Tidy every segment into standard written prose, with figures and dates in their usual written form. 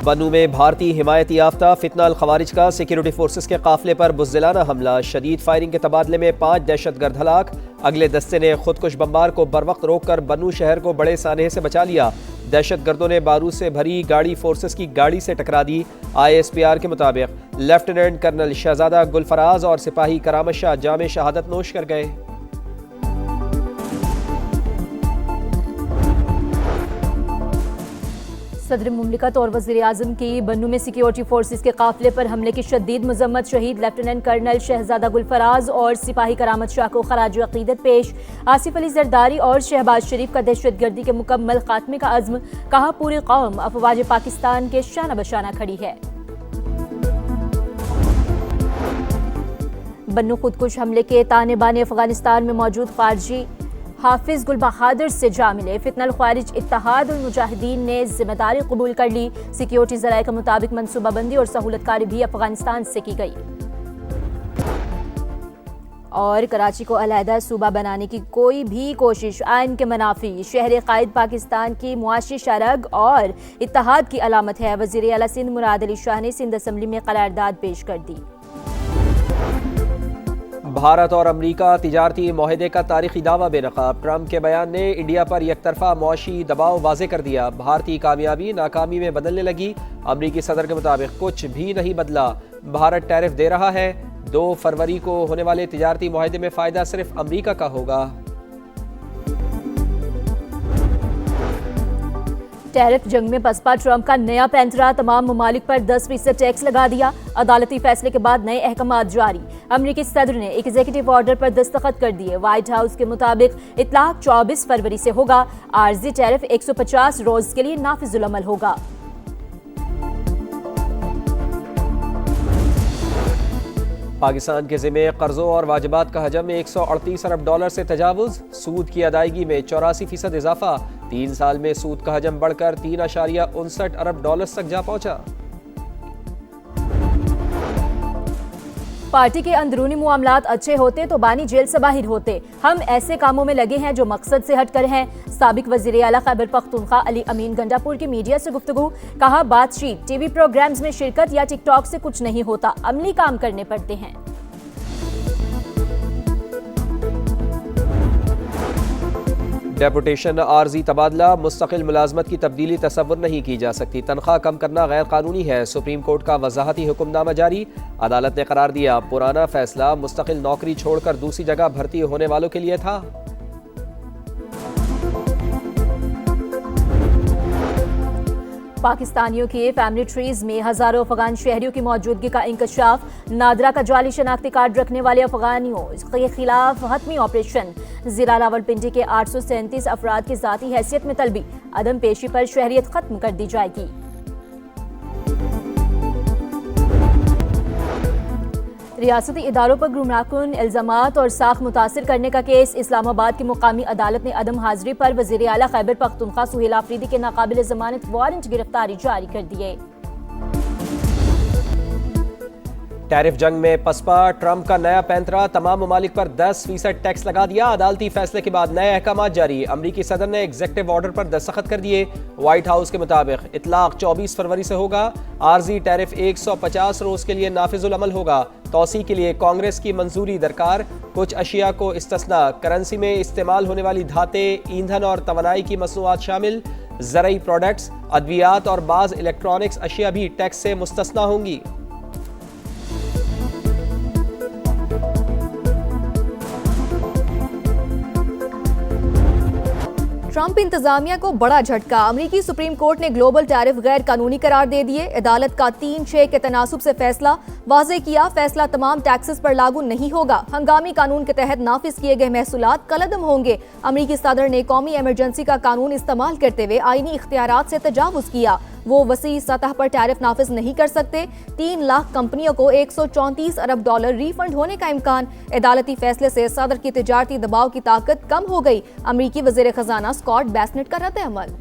بنو میں بھارتی حمایت یافتہ فتنہ الخوارج کا سیکیورٹی فورسز کے قافلے پر بزدلانہ حملہ، شدید فائرنگ کے تبادلے میں 5 دہشت گرد ہلاک۔ اگلے دستے نے خودکش بمبار کو بروقت روک کر بنو شہر کو بڑے سانحے سے بچا لیا۔ دہشت گردوں نے بارود سے بھری گاڑی فورسز کی گاڑی سے ٹکرا دی۔ ISPR کے مطابق لیفٹیننٹ کرنل شہزادہ گلفراز اور سپاہی کرامت شاہ جام شہادت نوش کر گئے۔ صدر مملکت اور وزیر اعظم کی بنو میں سیکیورٹی فورسز کے قافلے پر حملے کی شدید مذمت، شہید لیفٹیننٹ کرنل شہزادہ گلفراز اور سپاہی کرامت شاہ کو خراج عقیدت پیش۔ آصف علی زرداری اور شہباز شریف کا دہشت گردی کے مکمل خاتمے کا عزم، کہا پوری قوم افواج پاکستان کے شانہ بشانہ کھڑی ہے۔ بنو خودکش حملے کے تانے بانے افغانستان میں موجود خارجی حافظ گل بہادر سے جا ملے۔ فتنہ الخوارج اتحاد المجاہدین نے ذمہ داری قبول کر لی۔ سیکیورٹی ذرائع کے مطابق منصوبہ بندی اور سہولت کاری بھی افغانستان سے کی گئی اور کراچی کو علیحدہ صوبہ بنانے کی کوئی بھی کوشش آئین کے منافی، شہر قائد پاکستان کی معاشی شرگ اور اتحاد کی علامت ہے۔ وزیر اعلیٰ سندھ مراد علی شاہ نے سندھ اسمبلی میں قرارداد پیش کر دی۔ بھارت اور امریکہ تجارتی معاہدے کا تاریخی دعویٰ بے نقاب، ٹرمپ کے بیان نے انڈیا پر یک طرفہ معاشی دباؤ واضح کر دیا۔ بھارتی کامیابی ناکامی میں بدلنے لگی، امریکی صدر کے مطابق کچھ بھی نہیں بدلا، بھارت ٹیرف دے رہا ہے، 2 فروری کو ہونے والے تجارتی معاہدے میں فائدہ صرف امریکہ کا ہوگا۔ ٹیرف جنگ میں پسپا، ٹرمپ کا نیا پینترا، تمام ممالک پر 10% ٹیکس لگا دیا۔ عدالتی فیصلے کے بعد نئے احکامات جاری، امریکی صدر نے ایک ایگزیکٹو آرڈر پر دستخط کر دیے۔ وائٹ ہاؤس کے مطابق اطلاق 24 فروری سے ہوگا، عارضی ٹیرف 150 روز کے لیے نافذ العمل ہوگا۔ پاکستان کے ذمے قرضوں اور واجبات کا حجم $138 ارب سے تجاوز، سود کی ادائیگی میں 84% اضافہ، 3 سال میں سود کا حجم بڑھ کر $3.59 ارب تک جا پہنچا۔ پارٹی کے اندرونی معاملات اچھے ہوتے تو بانی جیل سے باہر ہوتے، ہم ایسے کاموں میں لگے ہیں جو مقصد سے ہٹ کر ہیں۔ سابق وزیر اعلیٰ خیبر پختونخوا علی امین گنڈاپور کی میڈیا سے گفتگو، کہا بات چیت، ٹی وی پروگرامز میں شرکت یا ٹک ٹاک سے کچھ نہیں ہوتا، عملی کام کرنے پڑتے ہیں۔ ڈیپوٹیشن عارضی تبادلہ، مستقل ملازمت کی تبدیلی تصور نہیں کی جا سکتی، تنخواہ کم کرنا غیر قانونی ہے، سپریم کورٹ کا وضاحتی حکم نامہ جاری، عدالت نے قرار دیا پرانا فیصلہ مستقل نوکری چھوڑ کر دوسری جگہ بھرتی ہونے والوں کے لیے تھا۔ پاکستانیوں کے فیملی ٹریز میں ہزاروں افغان شہریوں کی موجودگی کا انکشاف، نادرا کا جعلی شناختی کارڈ رکھنے والے افغانیوں کے خلاف حتمی آپریشن، ضلع راولپنڈی کے 837 افراد کی ذاتی حیثیت میں طلبی، عدم پیشی پر شہریت ختم کر دی جائے گی۔ ریاستی اداروں پر گمراہ کن الزامات اور ساکھ متاثر کرنے کا کیس، اسلام آباد کی مقامی عدالت نے عدم حاضری پر وزیر اعلیٰ خیبر پختونخوا سہیل آفریدی کے ناقابل ضمانت وارنٹ گرفتاری جاری کر دیے۔ ٹیرف جنگ میں پسپا، ٹرمپ کا نیا پینترا، تمام ممالک پر 10% ٹیکس لگا دیا، عدالتی فیصلے کے بعد نئے احکامات جاری، امریکی صدر نے ایگزیکٹو آرڈر پر دستخط کر دیے۔ وائٹ ہاؤس کے مطابق اطلاق 24 فروری سے ہوگا، عارضی ٹیرف 150 روز کے لیے نافذ العمل ہوگا، توسیع کے لیے کانگریس کی منظوری درکار، کچھ اشیاء کو استثناء، کرنسی میں استعمال ہونے والی دھاتیں، ایندھن اور توانائی کی مصنوعات شامل، زرعی پروڈکٹس، ادویات اور بعض الیکٹرانکس اشیاء بھی ٹیکس سے مستثنیٰ ہوں گی۔ ٹرمپ انتظامیہ کو بڑا جھٹکا، امریکی سپریم کورٹ نے گلوبل ٹیرف غیر قانونی قرار دے دیے، عدالت کا 3-6 کے تناسب سے فیصلہ واضح کیا، فیصلہ تمام ٹیکسز پر لاگو نہیں ہوگا، ہنگامی قانون کے تحت نافذ کیے گئے محصولات کالعدم ہوں گے۔ امریکی صدر نے قومی ایمرجنسی کا قانون استعمال کرتے ہوئے آئینی اختیارات سے تجاوز کیا، وہ وسیع سطح پر ٹیرف نافذ نہیں کر سکتے، 3 لاکھ کمپنیوں کو $134 ارب ری فنڈ ہونے کا امکان، عدالتی فیصلے سے صدر کی تجارتی دباؤ کی طاقت کم ہو گئی، امریکی وزیر خزانہ اسکاٹ بیسنٹ کا رد عمل۔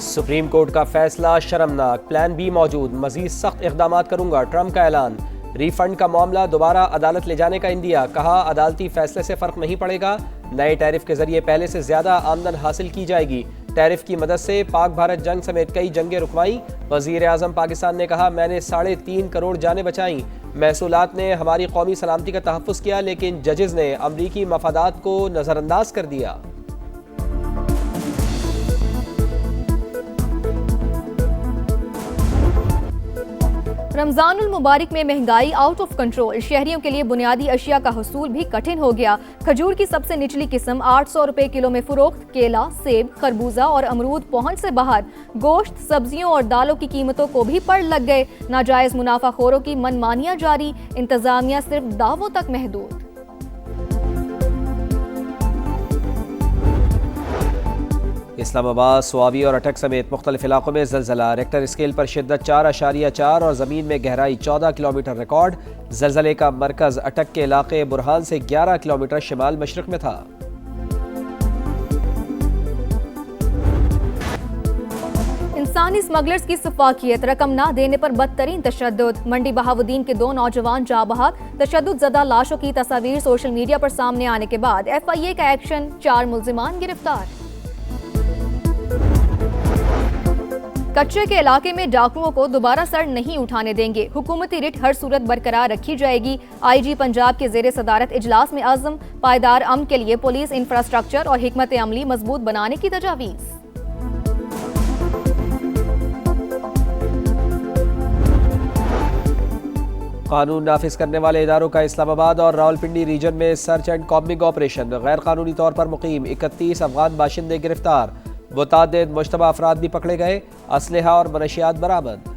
سپریم کورٹ کا فیصلہ شرمناک، پلان بی موجود، مزید سخت اقدامات کروں گا، ٹرمپ کا اعلان، ری فنڈ کا معاملہ دوبارہ عدالت لے جانے کا اندیا، کہا عدالتی فیصلے سے فرق نہیں پڑے گا، نئے ٹیرف کے ذریعے پہلے سے زیادہ آمدن حاصل کی جائے گی۔ ٹیرف کی مدد سے پاک بھارت جنگ سمیت کئی جنگیں رکوائیں۔ وزیر اعظم پاکستان نے کہا، میں نے 3.5 کروڑ جانیں بچائیں۔ محصولات نے ہماری قومی سلامتی کا تحفظ کیا، لیکن ججز نے امریکی مفادات کو نظر انداز کر دیا۔ رمضان المبارک میں مہنگائی آؤٹ آف کنٹرول، شہریوں کے لیے بنیادی اشیاء کا حصول بھی کٹھن ہو گیا۔ کھجور کی سب سے نچلی قسم 800 روپے کلو میں فروخت، کیلا، سیب، خربوزہ اور امرود پہنچ سے باہر۔ گوشت، سبزیوں اور دالوں کی قیمتوں کو بھی پڑ لگ گئے۔ ناجائز منافع خوروں کی من مانیاں جاری، انتظامیہ صرف دعووں تک محدود۔ اسلام آباد، سواوی اور اٹک سمیت مختلف علاقوں میں زلزلہ، ریکٹر اسکیل پر شدت 4.4 اور زمین میں گہرائی 14 کلومیٹر ریکارڈ۔ زلزلے کا مرکز اٹک کے علاقے برہان سے 11 کلومیٹر شمال مشرق میں تھا۔ انسانی اسمگلرز کی سفاکیت، رقم نہ دینے پر بدترین تشدد۔ منڈی بہاؤالدین کے 2 نوجوان جاں بحق، تشدد زدہ لاشوں کی تصاویر سوشل میڈیا پر سامنے آنے کے بعد FIA کا ایکشن، 4 ملزمان گرفتار۔ کچے کے علاقے میں ڈاکوؤں کو دوبارہ سر نہیں اٹھانے دیں گے، حکومتی رٹ ہر صورت برقرار رکھی جائے گی۔ IG پنجاب کے زیر صدارت اجلاس میں عزم، پائیدار امن کے لیے پولیس انفراسٹرکچر اور حکمت عملی مضبوط بنانے کی تجاویز۔ قانون نافذ کرنے والے اداروں کا اسلام آباد اور راولپنڈی ریجن میں سرچ اینڈ کامبنگ آپریشن، غیر قانونی طور پر مقیم 31 افغان باشندے گرفتار، متعدد مشتبہ افراد بھی پکڑے گئے، اسلحہ اور منشیات برآمد۔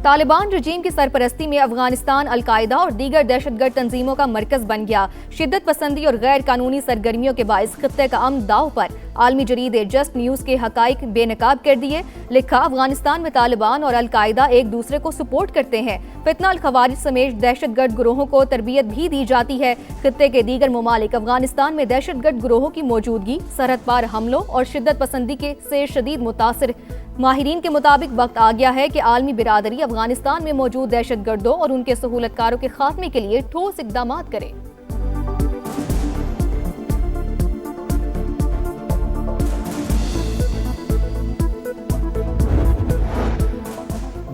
طالبان رجیم کی سرپرستی میں افغانستان القاعدہ اور دیگر دہشت گرد تنظیموں کا مرکز بن گیا۔ شدت پسندی اور غیر قانونی سرگرمیوں کے باعث خطے کا امن داؤ پر۔ عالمی جریدے جسٹ نیوز کے حقائق بے نقاب کر دیے، لکھا افغانستان میں طالبان اور القاعدہ ایک دوسرے کو سپورٹ کرتے ہیں، فتنہ الخوارج سمیت دہشت گرد گروہوں کو تربیت بھی دی جاتی ہے۔ خطے کے دیگر ممالک افغانستان میں دہشت گرد گروہوں کی موجودگی، سرحد پار حملوں اور شدت پسندی سے شدید متاثر۔ ماہرین کے مطابق وقت آ گیا ہے کہ عالمی برادری افغانستان میں موجود دہشت گردوں اور ان کے سہولت کاروں کے خاتمے کے لیے ٹھوس اقدامات کرے۔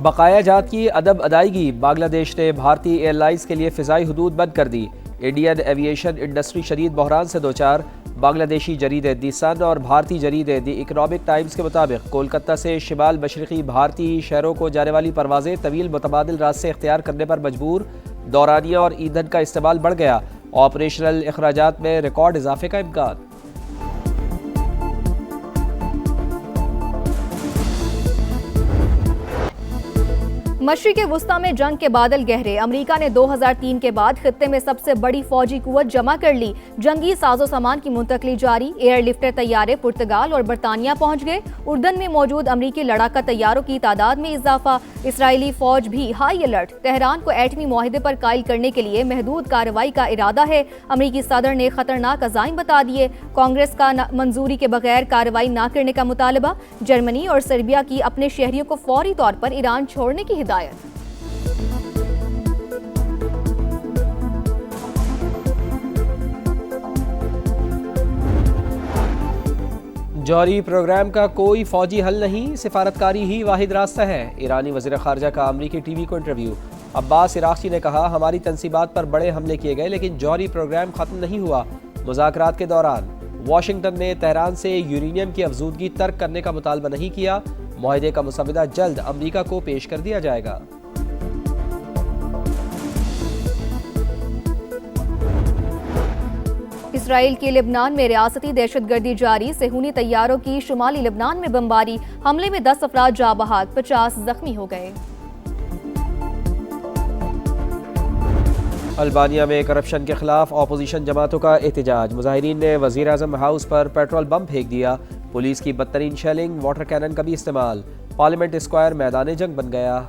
بقایا جات کی عدم ادائیگی، بنگلہ دیش نے بھارتی ایئر لائنز کے لیے فضائی حدود بند کر دی۔ انڈین ایویشن انڈسٹری شدید بحران سے دوچار۔ بنگلہ دیشی جریدے دی سن اور بھارتی جریدے دی اکنامک ٹائمز کے مطابق کولکتہ سے شمال مشرقی بھارتی شہروں کو جانے والی پروازیں طویل متبادل راستے اختیار کرنے پر مجبور۔ دورانیہ اور ایندھن کا استعمال بڑھ گیا، آپریشنل اخراجات میں ریکارڈ اضافے کا امکان۔ مشرق وسطی میں جنگ کے بادل گہرے، امریکہ نے 2003 کے بعد خطے میں سب سے بڑی فوجی قوت جمع کر لی۔ جنگی ساز و سامان کی منتقلی جاری، ایئر لفٹر طیارے پرتگال اور برطانیہ پہنچ گئے۔ اردن میں موجود امریکی لڑاکا طیاروں کی تعداد میں اضافہ، اسرائیلی فوج بھی ہائی الرٹ۔ تہران کو ایٹمی معاہدے پر قائل کرنے کے لیے محدود کارروائی کا ارادہ ہے، امریکی صدر نے خطرناک عزائم بتا دیے۔ کانگریس کا منظوری کے بغیر کارروائی نہ کرنے کا مطالبہ، جرمنی اور سربیا کی اپنے شہریوں کو فوری طور پر ایران چھوڑنے کی ہدایت۔ جوہری پروگرام کا کوئی فوجی حل نہیں، سفارتکاری ہی واحد راستہ ہے۔ ایرانی وزیر خارجہ کا امریکی ٹی وی کو انٹرویو۔ عباس عراقچی نے کہا، ہماری تنصیبات پر بڑے حملے کیے گئے لیکن جوہری پروگرام ختم نہیں ہوا۔ مذاکرات کے دوران واشنگٹن نے تہران سے یورینیم کی افزودگی ترک کرنے کا مطالبہ نہیں کیا، معاہدے کا مسودہ جلد امریکہ کو پیش کر دیا جائے گا۔ اسرائیل کی لبنان میں ریاستی دہشت گردی جاری، صہیونی طیاروں کی شمالی لبنان میں بمباری، حملے میں 10 افراد جاں بحق، 50 زخمی ہو گئے۔ البانیہ میں کرپشن کے خلاف اپوزیشن جماعتوں کا احتجاج، مظاہرین نے وزیر اعظم ہاؤس پر پیٹرول بم پھینک دیا، پولیس کی بدترین شیلنگ، واٹر کینن کا بھی استعمال، پارلیمنٹ اسکوائر میدان جنگ بن گیا۔